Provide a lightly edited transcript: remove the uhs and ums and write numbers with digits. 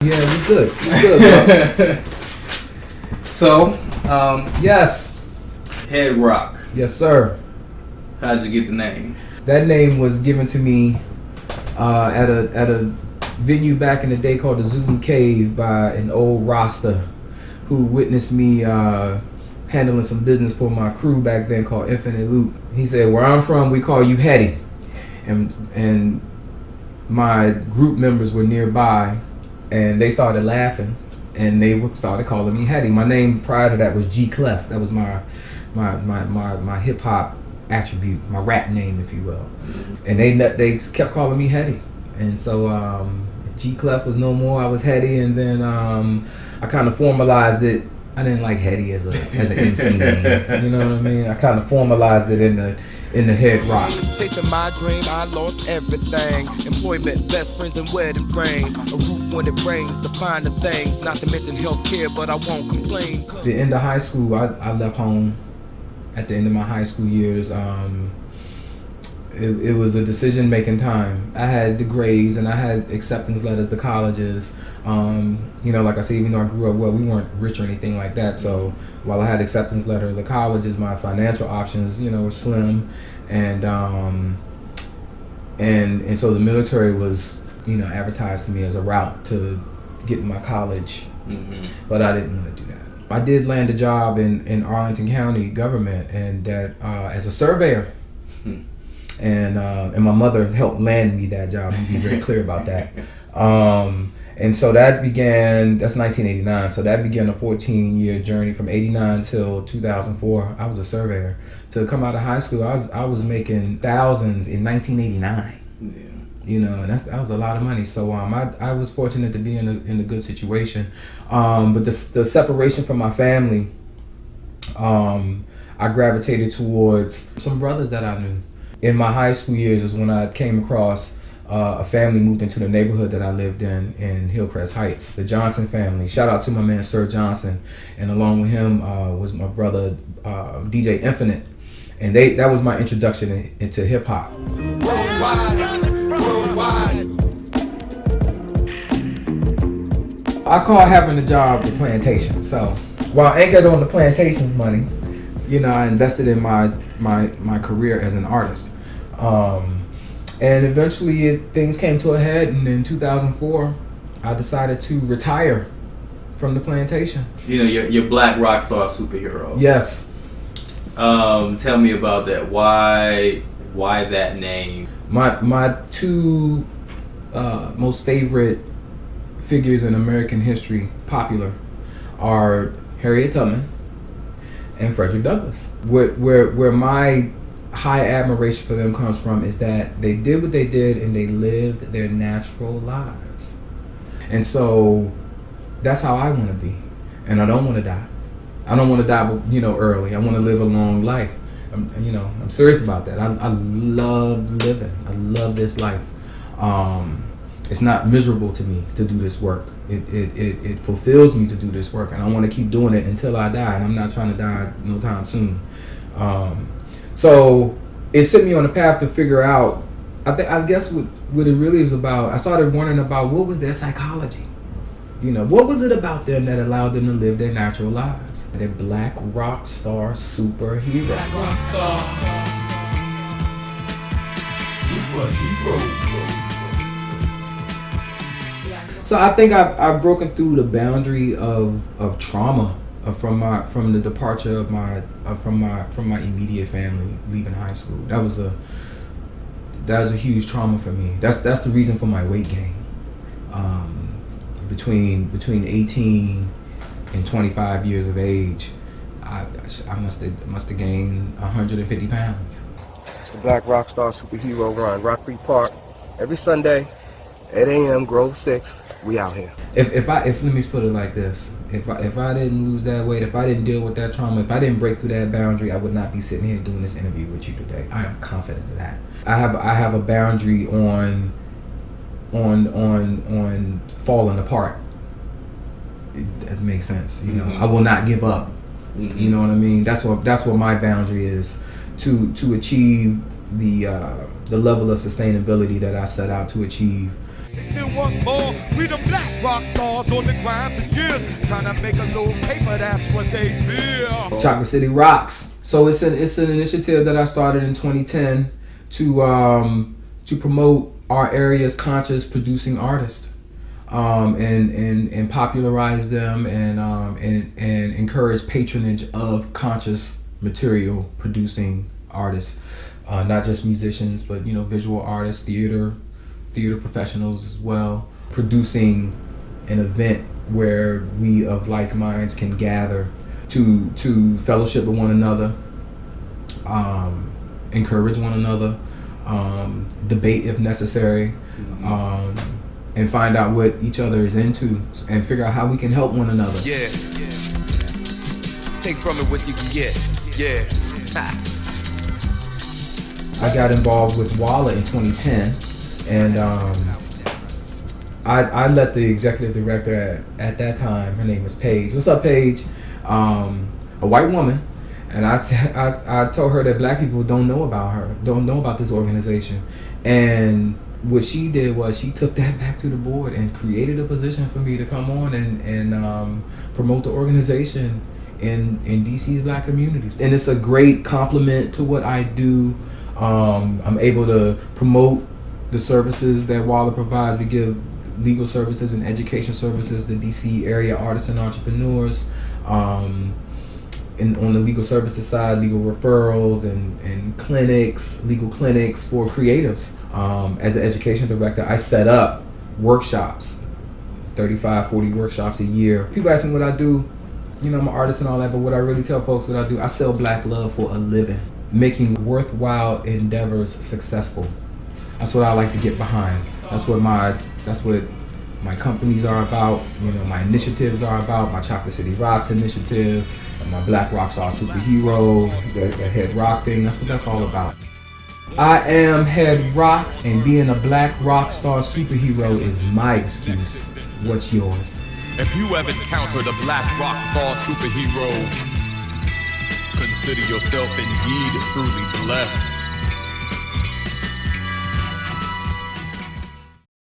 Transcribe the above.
Yeah, we good. We good, bro. So, Yes. Head-Roc. Yes, sir. How'd you get the name? That name was given to me at a venue back in the day called the Zulu Cave by an old Rasta who witnessed me handling some business for my crew back then called Infinite Loop. He said, "Where I'm from, we call you Hetty," and my group members were nearby, and they started laughing, and they started calling me Hetty. My name prior to that was G Clef. That was my hip hop attribute, my rap name, if you will. And they kept calling me Hetty, and so G Clef was no more. I was Hetty, and then I kind of formalized it. I didn't like Hetty as an MC name. You know what I mean? I kind of formalized it in the Head-Roc. Chasing my dream, I lost everything. Employment, best friends, and wedding rings. A roof when it rains, to find the things. Not to mention healthcare, but I won't complain. The end of high school, I left home at the end of my high school years. It was a decision-making time. I had the grades and I had acceptance letters to colleges. Like I said, even though I grew up well, we weren't rich or anything like that. So while I had acceptance letter to the colleges, my financial options, were slim, and so the military was, advertised to me as a route to get my college, but I didn't want to do that. I did land a job in Arlington County government, and that as a surveyor. And my mother helped land me that job. To be very clear about that. And so that's 1989. So that began a 14-year journey from 89 till 2004. I was a surveyor. To come out of high school, I was making thousands in 1989. Yeah. And that was a lot of money. So I was fortunate to be in a good situation. But the separation from my family, I gravitated towards some brothers that I knew. In my high school years is when I came across a family moved into the neighborhood that I lived in Hillcrest Heights, the Johnson family. Shout out to my man Sir Johnson, and along with him was my brother DJ Infinite, and that was my introduction into hip hop. I call having a job the plantation. So while I ain't got on the plantation money, I invested in my career as an artist. And eventually things came to a head, and in 2004, I decided to retire from the plantation. Your black rock star superhero. Yes. Tell me about that. Why that name? My two most favorite figures in American history, popular, are Harriet Tubman and Frederick Douglass. Where my high admiration for them comes from is that they did what they did and they lived their natural lives. And so that's how I want to be. And I don't want to die. I don't want to die, early. I want to live a long life. I'm serious about that. I love living. I love this life. It's not miserable to me to do this work. It fulfills me to do this work, and I want to keep doing it until I die, and I'm not trying to die no time soon. So it set me on the path to figure out, I guess what it really was about. I started wondering about what was their psychology. What was it about them that allowed them to live their natural lives? They're black rock star superhero. Black rock star. Superhero. So I think I've broken through the boundary of trauma from the departure of from my immediate family leaving high school. That was a huge trauma for me. That's the reason for my weight gain. Between 18 and 25 years of age, I must have gained 150 pounds. It's the Black Rockstar Superhero Run, Rock Creek Park, every Sunday, 8 a.m. Grove 6. We out here. If let me put it like this: if I didn't lose that weight, if I didn't deal with that trauma, if I didn't break through that boundary, I would not be sitting here doing this interview with you today. I am confident of that. I have a boundary on falling apart. That makes sense. I will not give up. You know what I mean? That's what my boundary is, to achieve the level of sustainability that I set out to achieve. They still want more. We the black rock stars on the grind for years, trying to make a little paper. That's what they feel. Chocolate City Rocks. So it's an initiative that I started in 2010 to promote our area's conscious producing artists, and popularize them and encourage patronage of conscious material producing artists, not just musicians, but visual artists, theater professionals as well, producing an event where we of like minds can gather to fellowship with one another, encourage one another, debate if necessary, and find out what each other is into and figure out how we can help one another. Yeah. Take from it what you can get. Yeah. I got involved with WYE in 2010, and I let the executive director at that time, her name was Paige. What's up, Paige? A white woman, and I told her that black people don't know about this organization, and what she did was she took that back to the board and created a position for me to come on and promote the organization in DC's black communities. And it's a great compliment to what I do. I'm able to promote the services that WYE provides. We give legal services and education services to DC area artists and entrepreneurs. And on the legal services side, legal referrals and clinics, legal clinics for creatives. As the education director, I set up workshops, 35, 40 workshops a year. People ask me what I do. I'm an artist and all that, but what I really tell folks what I do, I sell black love for a living, making worthwhile endeavors successful. That's what I like to get behind. That's what my companies are about. My initiatives are about. My Chocolate City Rocks initiative, and my Black Rockstar Superhero, the Head-Roc thing. That's what that's all about. I am Head-Roc, and being a Black Rockstar Superhero is my excuse. What's yours? If you have encountered a black rock star superhero, consider yourself indeed truly blessed.